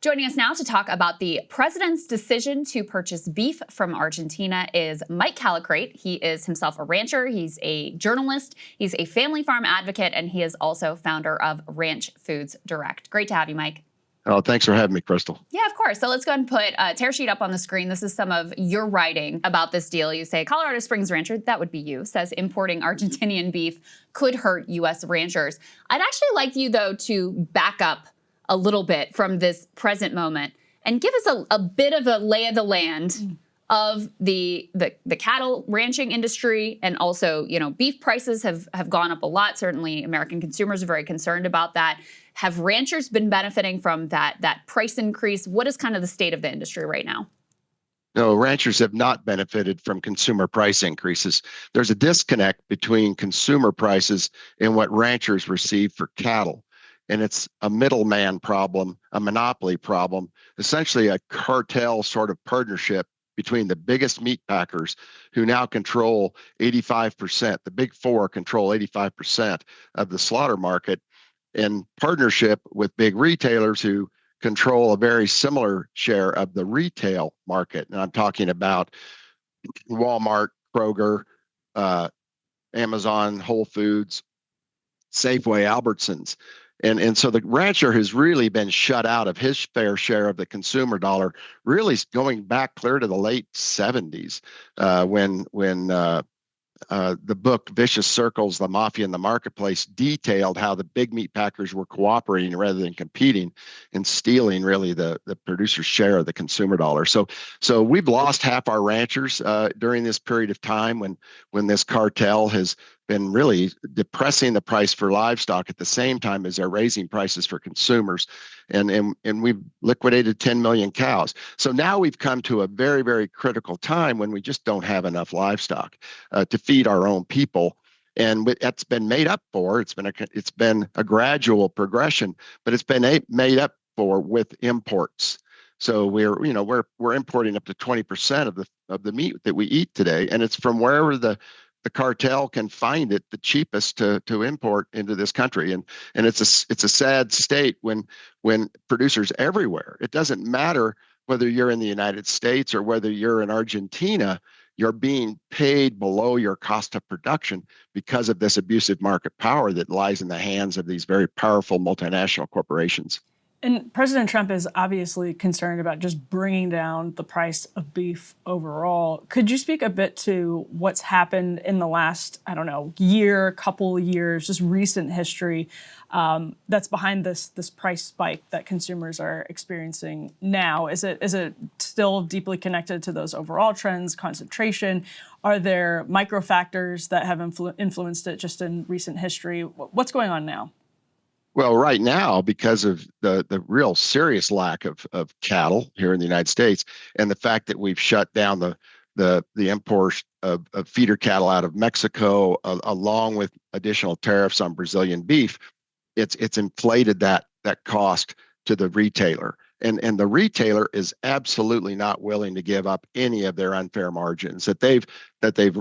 Joining us now to talk about the president's decision to purchase beef from Argentina is Mike Calicrate. He is himself a rancher, he's a journalist, he's a family farm advocate, and he is also founder of Ranch Foods Direct. Great to have you, Mike. Oh, thanks for having me, Krystal. Yeah, of course. So let's go ahead and put a tear sheet up on the screen. This is some of your writing about this deal. You say Colorado Springs rancher, that would be you, says importing Argentinian beef could hurt U.S. ranchers. I'd actually like you, though, to back up a little bit from this present moment and give us a bit of a lay of the land of the cattle ranching industry. And also, you know, beef prices have gone up a lot. Certainly American consumers are very concerned about that. Have ranchers been benefiting from that price increase? What is kind of the state of the industry right now? No, ranchers have not benefited from consumer price increases. There's a disconnect between consumer prices and what ranchers receive for cattle. And it's a middleman problem, a monopoly problem, essentially a cartel sort of partnership between the biggest meat packers who now control 85%. The big four control 85% of the slaughter market, in partnership with big retailers who control a very similar share of the retail market. And I'm talking about Walmart, Kroger, Amazon, Whole Foods, Safeway, Albertsons. And so the rancher has really been shut out of his fair share of the consumer dollar, really going back clear to the late 70s, when the book Vicious Circles, The Mafia in the Marketplace detailed how the big meat packers were cooperating rather than competing and stealing really the producer's share of the consumer dollar. So we've lost half our ranchers during this period of time when this cartel has been really depressing the price for livestock at the same time as they're raising prices for consumers. And we've liquidated 10 million cows. So now we've come to a very, very critical time when we just don't have enough livestock to feed our own people. And that's been made up for. It's been a gradual progression, but it's been made up for with imports. So we're importing up to 20% of the meat that we eat today, and it's from wherever the cartel can find it the cheapest to import into this country. And it's a sad state when producers everywhere, it doesn't matter whether you're in the United States or whether you're in Argentina, you're being paid below your cost of production because of this abusive market power that lies in the hands of these very powerful multinational corporations. And President Trump is obviously concerned about just bringing down the price of beef overall. Could you speak a bit to what's happened in the last, year, couple years, just recent history that's behind this price spike that consumers are experiencing now? Is it still deeply connected to those overall trends, concentration? Are there micro factors that have influenced it just in recent history? What's going on now? Well, right now, because of the real serious lack of cattle here in the United States, and the fact that we've shut down the import of feeder cattle out of Mexico, along with additional tariffs on Brazilian beef, it's inflated that cost to the retailer. And the retailer is absolutely not willing to give up any of their unfair margins that they've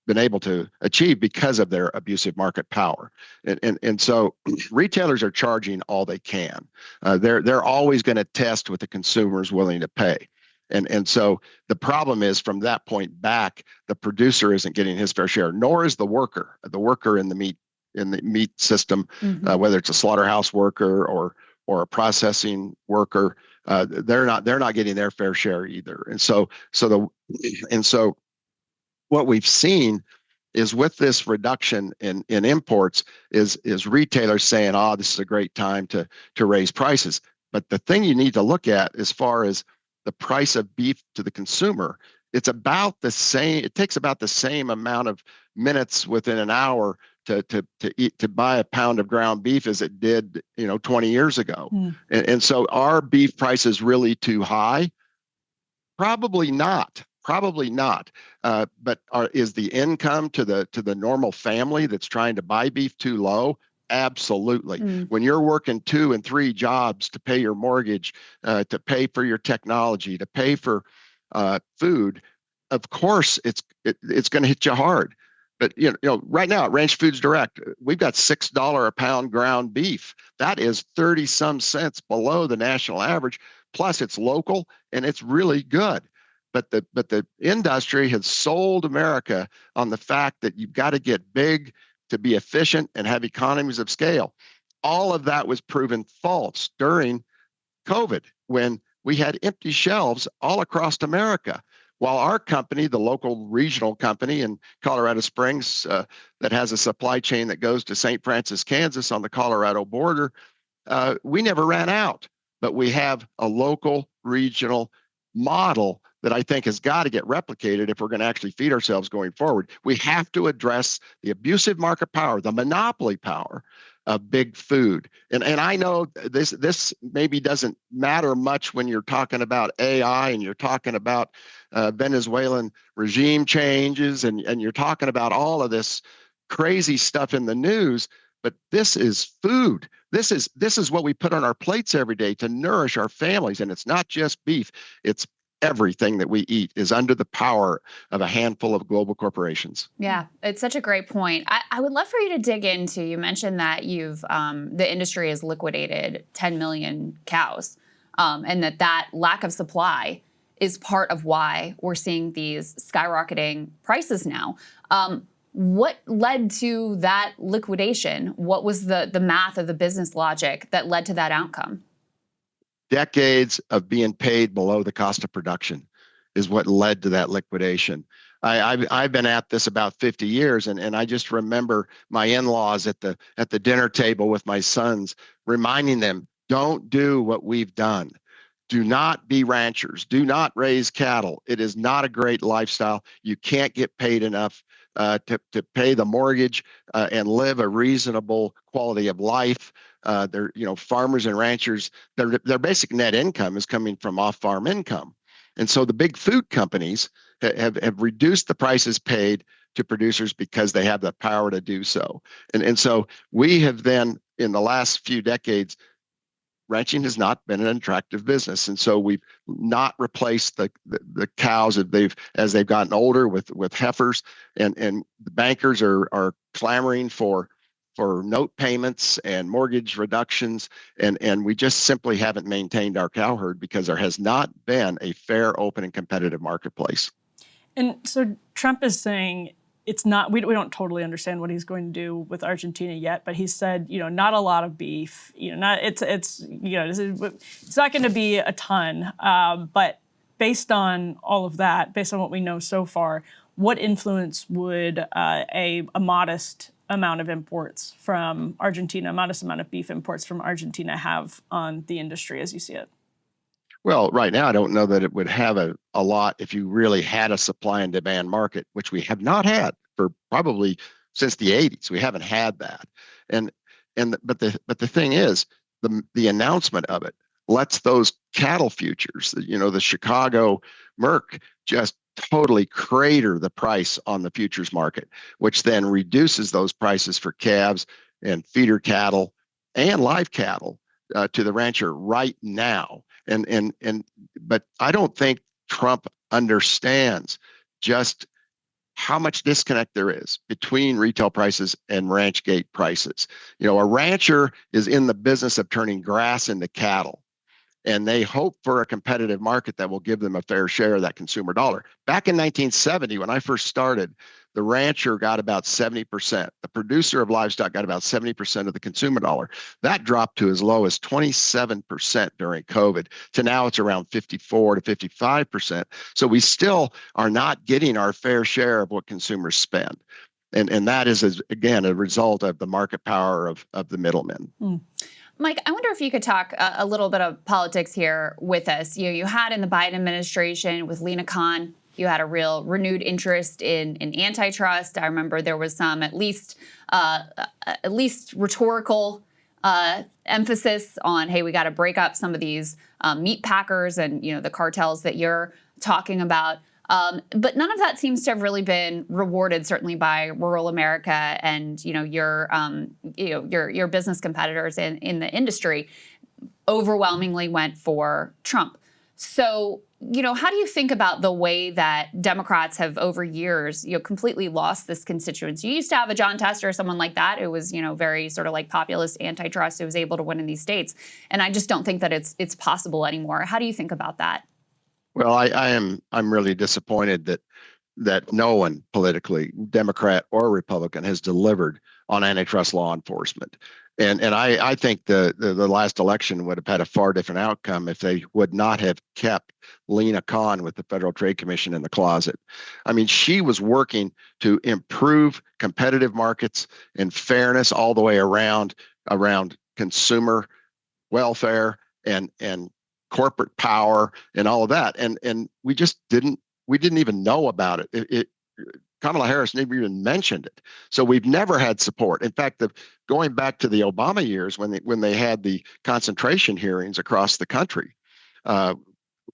been able to achieve because of their abusive market power. And so retailers are charging all they can. They're always going to test what the consumer is willing to pay. And so the problem is, from that point back, the producer isn't getting his fair share, nor is the worker in the meat system, whether it's a slaughterhouse worker or a processing worker. They're not getting their fair share either. And so what we've seen is, with this reduction in imports, is retailers saying, this is a great time to raise prices. But the thing you need to look at, as far as the price of beef to the consumer, it's about the same. It takes about the same amount of minutes within an hour to buy a pound of ground beef as it did 20 years ago. And so, are beef prices really too high? Probably not. But is the income to the normal family that's trying to buy beef too low? Absolutely. When you're working 2 and 3 jobs to pay your mortgage, to pay for your technology, to pay for food, of course it's going to hit you hard. But right now at Ranch Foods Direct, we've got $6 a pound ground beef. That is 30 some cents below the national average. Plus, it's local and it's really good. But the industry has sold America on the fact that you've got to get big to be efficient and have economies of scale. All of that was proven false during COVID when we had empty shelves all across America. While our company, the local regional company in Colorado Springs, that has a supply chain that goes to St. Francis, Kansas on the Colorado border, we never ran out. But we have a local regional model that I think has got to get replicated if we're going to actually feed ourselves going forward. We have to address the abusive market power, the monopoly power of big food. And I know this maybe doesn't matter much when you're talking about AI and you're talking about Venezuelan regime changes and you're talking about all of this crazy stuff in the news. But this is food. This is what we put on our plates every day to nourish our families. And it's not just beef. It's everything that we eat is under the power of a handful of global corporations. Yeah, it's such a great point. I would love for you to dig into, you mentioned that the industry has liquidated 10 million cows, and that lack of supply is part of why we're seeing these skyrocketing prices now. What led to that liquidation? What was the math of the business logic that led to that outcome? Decades of being paid below the cost of production is what led to that liquidation. I've been at this about 50 years, and I just remember my in-laws at the dinner table with my sons, reminding them, don't do what we've done. Do not be ranchers. Do not raise cattle. It is not a great lifestyle. You can't get paid enough to pay the mortgage and live a reasonable quality of life. Farmers and ranchers, their basic net income is coming from off-farm income. And so the big food companies have reduced the prices paid to producers because they have the power to do so. And so we have then, in the last few decades, ranching has not been an attractive business. And so we've not replaced the cows as they've gotten older with heifers, and the bankers are clamoring for note payments and mortgage reductions, and we just simply haven't maintained our cow herd because there has not been a fair, open, and competitive marketplace. And so Trump is saying it's not, we don't totally understand what he's going to do with Argentina yet, but he said, not a lot of beef, it's not going to be a ton. But based on all of that, based on what we know so far, what influence would a modest amount of imports from Argentina, a modest amount of beef imports from Argentina have on the industry as you see it? Well, right now, I don't know that it would have a lot if you really had a supply and demand market, which we have not had for probably since the 80s. We haven't had that. But the thing is, the announcement of it lets those cattle futures, the Chicago Merc, just totally crater the price on the futures market, which then reduces those prices for calves and feeder cattle and live cattle to the rancher right now. But I don't think Trump understands just how much disconnect there is between retail prices and ranch gate prices. A rancher is in the business of turning grass into cattle, and they hope for a competitive market that will give them a fair share of that consumer dollar. Back in 1970, when I first started, the rancher got about 70%. The producer of livestock got about 70% of the consumer dollar. That dropped to as low as 27% during COVID. To now it's around 54 to 55%. So we still are not getting our fair share of what consumers spend. And that is, again, a result of the market power of the middlemen. Mike, I wonder if you could talk a little bit of politics here with us. You had in the Biden administration with Lina Khan, you had a real renewed interest in antitrust. I remember there was some at least rhetorical emphasis on, hey, we got to break up some of these meat packers and the cartels that you're talking about. But none of that seems to have really been rewarded, certainly by rural America and your business competitors in the industry overwhelmingly went for Trump. So, how do you think about the way that Democrats have over years, completely lost this constituency? You used to have a John Tester or someone like that. It was, very sort of like populist antitrust. It was able to win in these states. And I just don't think that it's possible anymore. How do you think about that? Well, I'm really disappointed that no one politically, Democrat or Republican, has delivered on antitrust law enforcement. And I think the last election would have had a far different outcome if they would not have kept Lena Khan with the Federal Trade Commission in the closet. I mean, she was working to improve competitive markets and fairness all the way around consumer welfare and corporate power and all of that. And we just didn't even know about it. Kamala Harris never even mentioned it. So we've never had support. In fact, going back to the Obama years when they had the concentration hearings across the country,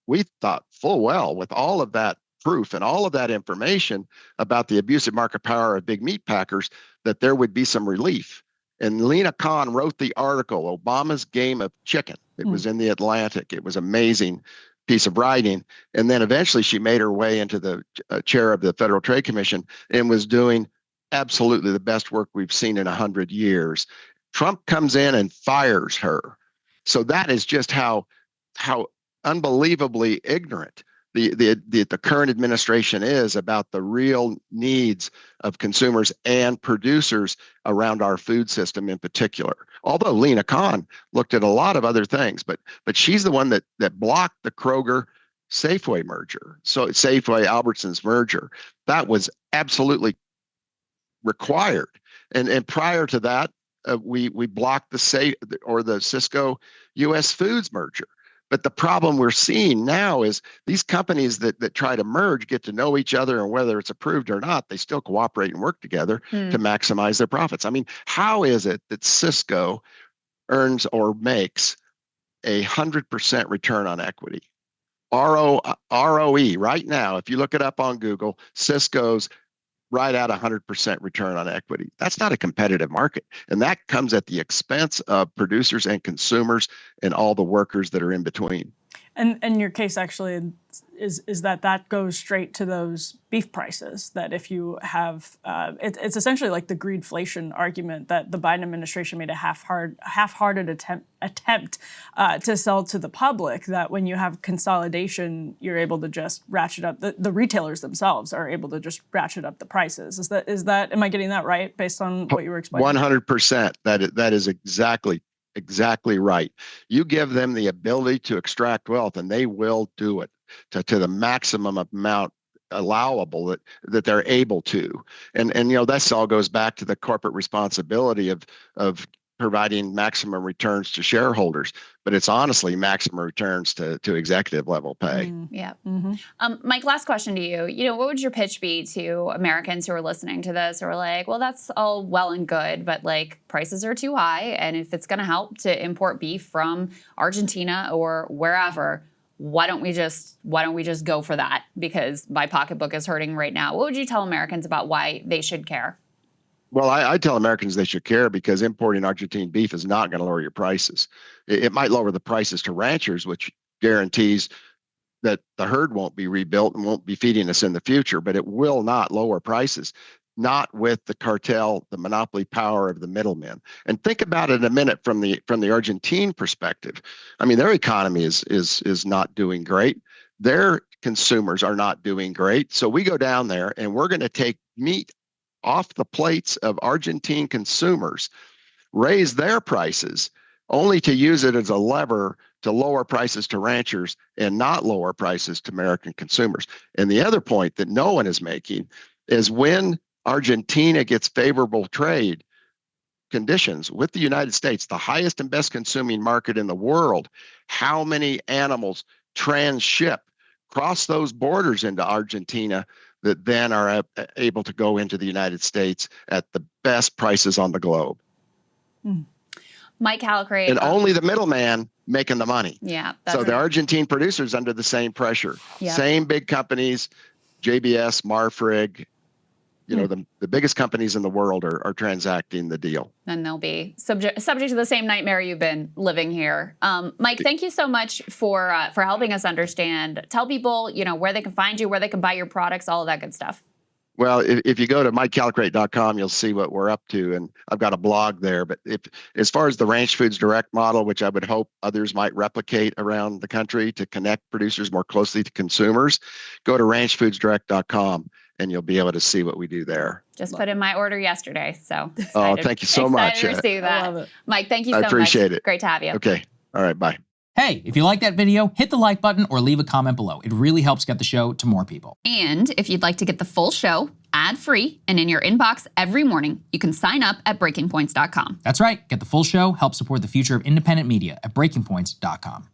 we thought full well with all of that proof and all of that information about the abusive market power of big meat packers that there would be some relief. And Lena Khan wrote the article, Obama's Game of Chicken. It was in the Atlantic. It was amazing piece of writing. And then eventually she made her way into the chair of the Federal Trade Commission and was doing absolutely the best work we've seen in 100 years. Trump comes in and fires her. So that is just how unbelievably ignorant the current administration is about the real needs of consumers and producers around our food system in particular. Although Lena Khan looked at a lot of other things, but she's the one that blocked the Kroger Safeway merger. So Safeway Albertsons merger, that was absolutely required. And prior to that, we blocked the Sysco U.S. Foods merger. But the problem we're seeing now is these companies that try to merge get to know each other, and whether it's approved or not, they still cooperate and work together to maximize their profits. I mean, how is it that Sysco earns or makes 100% return on equity? ROE right now, if you look it up on Google, Sysco's right at 100% return on equity. That's not a competitive market. And that comes at the expense of producers and consumers and all the workers that are in between. And your case actually is that goes straight to those beef prices, that if you have, it's essentially like the greedflation argument that the Biden administration made a half-hearted attempt to sell to the public, that when you have consolidation, you're able to just ratchet up, the retailers themselves are able to just ratchet up the prices. Is that, am I getting that right based on what you were explaining? 100%. That is exactly right. You give them the ability to extract wealth and they will do it to the maximum amount allowable that they're able to. And this all goes back to the corporate responsibility of providing maximum returns to shareholders, but it's honestly maximum returns to executive level pay. Yeah. Mike, last question to you. What would your pitch be to Americans who are listening to this, who are like, well, that's all well and good, but like prices are too high, and if it's going to help to import beef from Argentina or wherever, why don't we just go for that? Because my pocketbook is hurting right now. What would you tell Americans about why they should care? Well, I tell Americans they should care because importing Argentine beef is not going to lower your prices. It might lower the prices to ranchers, which guarantees that the herd won't be rebuilt and won't be feeding us in the future, but it will not lower prices, not with the cartel, the monopoly power of the middlemen. And think about it a minute from the Argentine perspective. I mean, their economy is not doing great. Their consumers are not doing great. So we go down there and we're going to take meat off the plates of Argentine consumers, raise their prices, only to use it as a lever to lower prices to ranchers and not lower prices to American consumers. And the other point that no one is making is when Argentina gets favorable trade conditions with the United States, the highest and best consuming market in the world, how many animals transship, cross those borders into Argentina that then are able to go into the United States at the best prices on the globe. Mike Halleray. And only the middleman making the money. Yeah. So the Argentine producers under the same pressure. Yep. Same big companies, JBS, Marfrig, the biggest companies in the world are transacting the deal. And they'll be subject to the same nightmare you've been living here. Mike, thank you so much for helping us understand. Tell people, where they can find you, where they can buy your products, all of that good stuff. Well, if you go to mycalcrate.com, you'll see what we're up to, and I've got a blog there. But as far as the Ranch Foods Direct model, which I would hope others might replicate around the country to connect producers more closely to consumers, go to ranchfoodsdirect.com and you'll be able to see what we do there. Just put in my order yesterday, so excited. Oh, thank you so much. Excited to receive that. I love it. Mike, thank you so much. I appreciate it. Great to have you. Okay. All right. Bye. Hey, if you like that video, hit the like button or leave a comment below. It really helps get the show to more people. And if you'd like to get the full show ad-free and in your inbox every morning, you can sign up at breakingpoints.com. That's right. Get the full show, help support the future of independent media at breakingpoints.com.